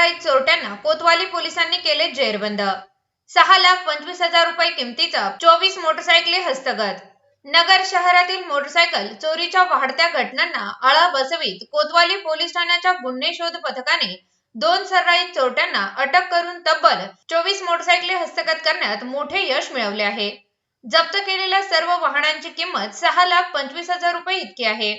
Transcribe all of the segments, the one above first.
सर्राईत चोरट्यांना कोतवाली पोलिसांनी केले जेरबंद। 6,25,000 रुपये किमतीचा 24 मोटरसायकली हस्तगत। नगर शहरातील मोटरसायकल चोरीच्या वाढत्या घटनांना आळा बसवीत कोतवाली पोलीस ठाण्याच्या गुन्हे शोध पथकाने 2 सर्राईत चोरट्यांना अटक करून तब्बल 24 मोटरसायकली हस्तगत करण्यात मोठे यश मिळवले आहे। जप्त केलेल्या सर्व वाहनांची किंमत 6,25,000 रुपये इतकी आहे।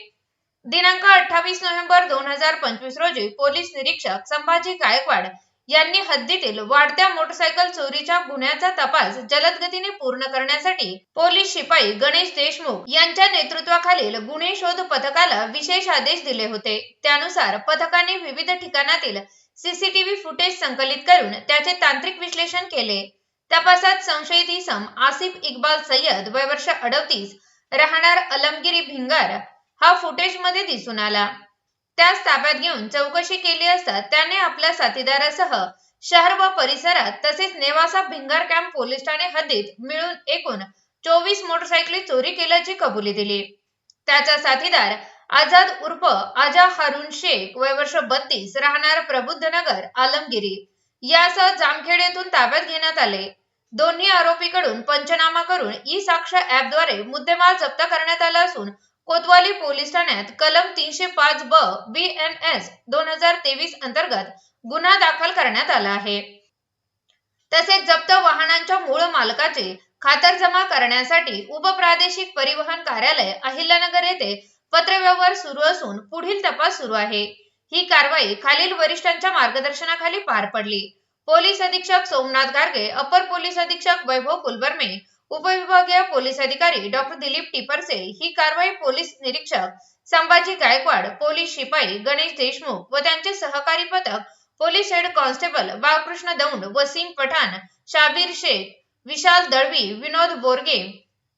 दिनांक 28 नोव्हेंबर 2025 रोजी पोलीस निरीक्षक संभाजी गायकवाड यांनी हद्दीतील वाढत्या मोटरसायकल चोरीच्या गुन्ह्याचा तपास जलद गतीने पूर्ण करण्यासाठी पोलीस शिपाई गणेश देशमुख यांच्या नेतृत्वाखालील गुन्हे शोध पथकाला विशेष आदेश दिले होते। त्यानुसार पथकाने विविध ठिकाणातील सीसीटीव्ही फुटेज संकलित करून त्याचे तांत्रिक विश्लेषण केले। तपासात संशयित इसम आसिफ इक्बाल सय्यद वय वर्ष 38 राहणार अलमगिरी भिंगार हा फुटेज मध्ये दिसून आला। त्यास ताब्यात घेऊन चौकशी केली असता त्याने आपल्या साथीदारासह शहर व परिसरात तसेच नेवासा भिंगार कॅम्प पोलीस ठाणे हद्दीत मिळून एकूण 24 मोटरसायकली चोरी केल्याची कबुली दिली। त्याचा साथीदार आझाद उर्फ आजा हारून शेख वय वर्ष 32 राहणार प्रबुद्धनगर आलमगिरी यासह जामखेड येथून ताब्यात घेण्यात आले। दोन्ही आरोपीकडून पंचनामा करून ई साक्ष ॲपद्वारे मुद्देमाल जप्त करण्यात आला असून कोतवाली पोलीस ठाण्यात कलम 305 ब BNS 2023 अंतर्गत गुन्हा दाखल करण्यात आला आहे। तसेच जप्त वाहनांच्या मूळ मालकाचे खातरजमा करण्यासाठी उपप्रादेशिक परिवहन कार्यालय अहिल्यानगर येथे पत्रव्यवहार सुरू असून पुढील तपास सुरू आहे। ही कारवाई खालील वरिष्ठांच्या मार्गदर्शनाखाली पार पडली। पोलीस अधीक्षक सोमनाथ गार्गे, अपर पोलीस अधीक्षक वैभव कुलबर्मे, उपविभागीय पोलीस अधिकारी डॉक्टर दिलीप टिपरसे। ही कारवाई पोलीस निरीक्षक संभाजी गायकवाड, पोलीस शिपाई गणेश देशमुख व त्यांचे सहकारी पथक police head constable Balkrishna Daund, Wasim Pathan, Shabbir Shaikh, Vishal Dalvi, Vinod Borge,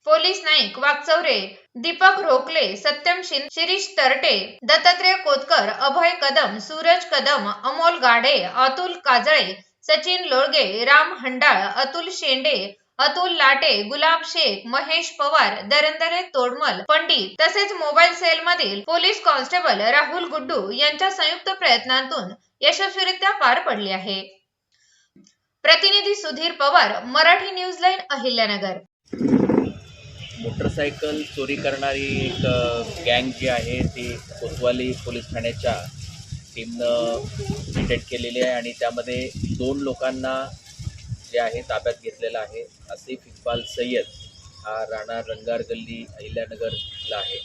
police Naik Wakchaure, Deepak Rokle, Satyam Shirish Tarte, Dattatray Kotkar, अभय कदम, सूरज कदम, अमोल गाढे, अतुल काजळे, सचिन लोळगे, राम हंडाळ, अतुल शेंडे, अतुल लाटे, गुलाब शेख, महेश पवार, दरंदरे तोडमल, पंडित तसेच मोबाईल सेल मधील पोलीस कॉन्स्टेबल राहुल गुड्डू यांच्या संयुक्त प्रयत्नांतून यशस्वीरित्या पार पडली आहे। प्रतिनिधी Sudhir Pawar, Marathi news line, Ahilyanagar. Motorcycle चोरी करणारी एक गँग जी आहे ती कोतवाली पोलीस ठाण्याच्या टीमनं डिटेक्ट केलेली आहे आणि त्यामध्ये 2 लोकांना जे आहे ताब्यात घेतलेला आहे। आसिफ इक्बाल सय्यद हा राणा रंगार गल्ली अहिल्यानगरला आहे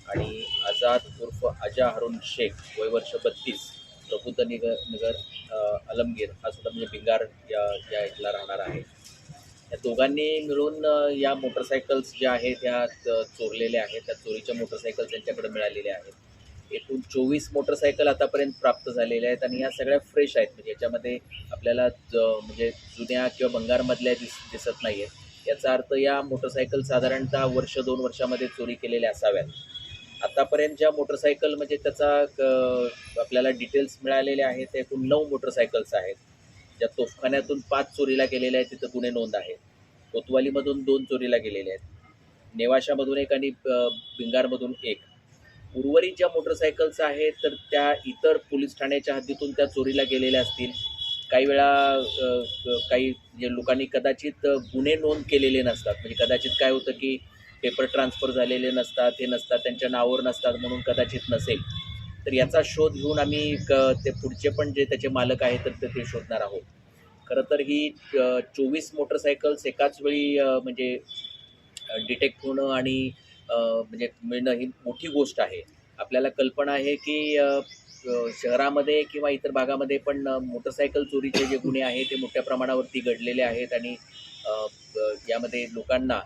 आणि आझाद उर्फ आजा हारून शेख वय वर्ष 32 प्रबुद्धनगर अलमगीर हा सुद्धा म्हणजे भिंगार या इथला राहणार आहे। या दोघांनी मिळून या मोटरसायकल्स ज्या आहेत त्या चोरलेल्या आहेत। त्या चोरीच्या मोटरसायकल्स त्यांच्याकडे मिळालेल्या आहेत। एकूण 24 मोटरसायकल आतापर्यंत प्राप्त झालेल्या आहेत आणि ह्या सगळ्या फ्रेश आहेत। म्हणजे याच्यामध्ये आपल्याला म्हणजे जुन्या किंवा भंगारमधल्या दिसत नाही आहेत। याचा अर्थ या मोटरसायकल साधारणतः 1-2 वर्षामध्ये चोरी केलेल्या असाव्यात। आतापर्यंत ज्या मोटरसायकल म्हणजे त्याचा आपल्याला डिटेल्स मिळालेले आहेत ते एकूण 9 मोटरसायकल्स आहेत। ज्या तोफखान्यातून 5 चोरीला गेलेल्या आहेत तिथं गुन्हे नोंद आहे। कोतवालीमधून 2 चोरीला गेलेले आहेत, नेवाशामधून 1 आणि भिंगारमधून 1। उर्वरित ज्या मोटरसायकल्स आहेत तर त्या इतर पोलीस ठाण्याच्या हद्दीतून त्या चोरीला गेलेल्या असतील। काही वेळा काही लोकांनी कदाचित गुन्हे नोंद केलेले नसतात। म्हणजे कदाचित काय होतं की पेपर ट्रान्सफर झालेले नसतात, हे नसतात, त्यांच्या नावावर नसतात म्हणून कदाचित नसेल। तर याचा शोध घेऊन आम्ही ते पुढचे पण जे त्याचे मालक आहेत तर ते शोधणार आहोत। खरं तर ही 24 मोटरसायकल्स एकाच वेळी म्हणजे डिटेक्ट होणं आणि म्हणजे मिळणं ही मोठी गोष्ट आहे। आपल्याला कल्पना आहे की शहरामध्ये किंवा इतर भागामध्ये पण मोटरसायकल चोरीचे जे गुन्हे आहेत ते मोठ्या प्रमाणावरती घडलेले आहेत आणि यामध्ये लोकांना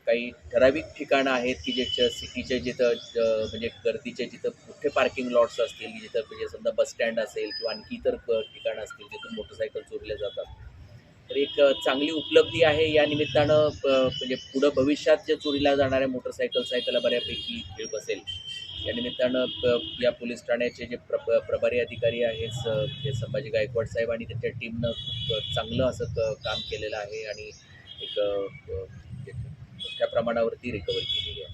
काही ठराविक ठिकाणं आहेत की जे सिटीचे जिथं म्हणजे गर्दीचे जिथं मोठे पार्किंग लॉट्स असतील, जिथं म्हणजे समजा बस स्टँड असेल किंवा आणखी इतर ठिकाणं असतील जिथून मोटरसायकल चोरले जातात। तर एक चांगली उपलब्धी आहे। या निमित्तानं म्हणजे पुढं भविष्यात जे चोरीला जाणाऱ्या मोटरसायकल्स आहेत त्याला बऱ्यापैकी खेळ बसेल। या निमित्तानं या पोलीस ठाण्याचे जे प्रभारी अधिकारी आहेत संभाजी गायकवाड साहेब आणि त्यांच्या टीमनं खूप चांगलं असं काम केलेलं आहे आणि एक मोठ्या प्रमाणावरती रिकव्हरी केलेली आहे।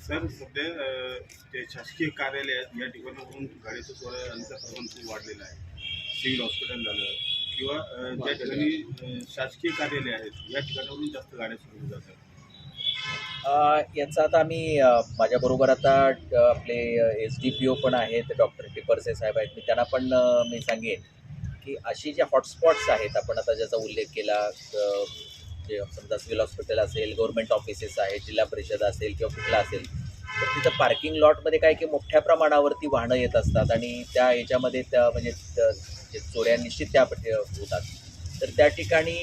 सर, सध्या ते शासकीय कार्यालय या ठिकाणाहून गाडीचं चोऱ्यांचा प्रमाण खूप वाढलेलं आहे। सिव्हिल हॉस्पिटल झालं किंवा ज्या ठिकाणी शासकीय कार्यालय आहेत या ठिकाणावरून जास्त गाड्या सुरू जातात. याचा आता आम्ही माझ्याबरोबर आता आपले SDPO पण आहेत, डॉक्टर टिपरसे साहेब आहेत. मी त्यांना पण मी सांगेन की अशी जे हॉटस्पॉट्स आहेत, आपण आता ज्याचा उल्लेख केला, जे समजा सिव्हिल हॉस्पिटल असेल, गव्हर्नमेंट ऑफिसेस आहेत, जिल्हा परिषद असेल किंवा कुठला असेल, तर तिथं पार्किंग लॉटमध्ये काय की मोठ्या प्रमाणावरती वाहनं येत असतात आणि त्या याच्यामध्ये त्या म्हणजे जे चोऱ्या निश्चित त्या होतात. तर त्या ठिकाणी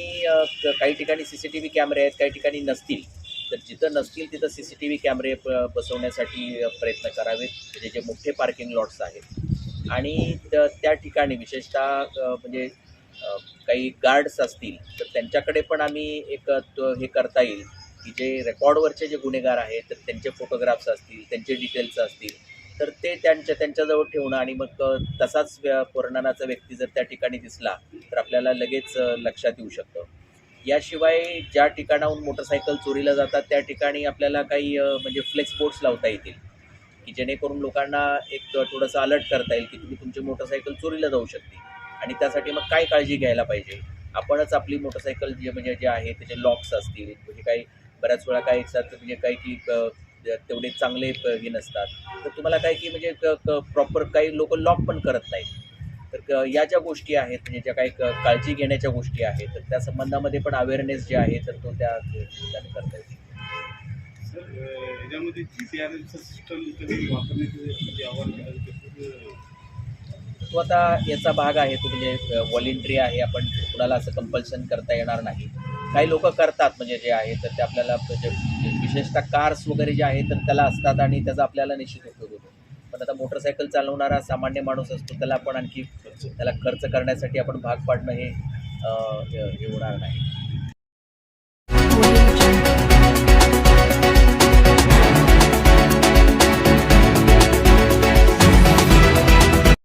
काही ठिकाणी CCTV कॅमेरे आहेत, काही ठिकाणी नसतील. तर जिथं नसतील तिथं CCTV कॅमेरे बसवण्यासाठी प्रयत्न करावेत, म्हणजे जे मोठे पार्किंग लॉट्स आहेत. आणि त्या ठिकाणी विशेषतः म्हणजे काही गार्ड्स असतील तर त्यांच्याकडे पण आम्ही एक हे करता येईल की जे रेकॉर्डवरचे जे गुन्हेगार आहेत तर त्यांचे फोटोग्राफ्स असतील, त्यांचे डिटेल्स असतील, तर ते त्यांच्याजवळ ठेवणं आणि मग तसाच वर्णनाचा व्यक्ती जर त्या ठिकाणी दिसला तर आपल्याला लगेच लक्षात येऊ शकतं. याशिवाय ज्या ठिकाणाहून मोटरसायकल चोरीला जातात त्या ठिकाणी आपल्याला काही म्हणजे फ्लेक्स बोर्ड्स लावता येतील की जेणेकरून लोकांना एक थोडंसं अलर्ट करता येईल की तुम्ही तुमची मोटरसायकल चोरीला जाऊ शकते आणि त्यासाठी मग काय काळजी घ्यायला पाहिजे. आपणच आपली मोटरसायकल जे आहे त्याचे लॉक्स असतील, म्हणजे काही बऱ्याच वेळा काही म्हणजे काही की तेवढे चांगले हे नसतात, तर तुम्हाला काय की म्हणजे प्रॉपर काही लोक लॉक पण करत नाहीत. तर या ज्या गोष्टी आहेत म्हणजे ज्या काही काळजी घेण्याच्या गोष्टी आहेत तर त्या संबंधामध्ये पण अवेअरनेस जे आहे तर तो त्या ठिकाणी करता येईल. सर याच्यामध्ये GPRS सिस्टम कधी वापरण्याचे म्हणजे आव्हान केलं तो आता याचा भाग आहे, तो म्हणजे व्हॉलेंटरी आहे, आपण कुणाला असं कंपल्शन करता येणार नाही. काही लोक करतात म्हणजे जे आहे तर ते आपल्याला म्हणजे विशेषतः कार्स वगैरे जे आहे तर त्याला असतात आणि त्याचा आपल्याला निश्चित उपयोग होतो. पण आता मोटरसायकल चालवणारा सामान्य माणूस असतो त्याला आपण आणखी त्याला खर्च करण्यासाठी आपण भाग पाडणं हे होणार नाही.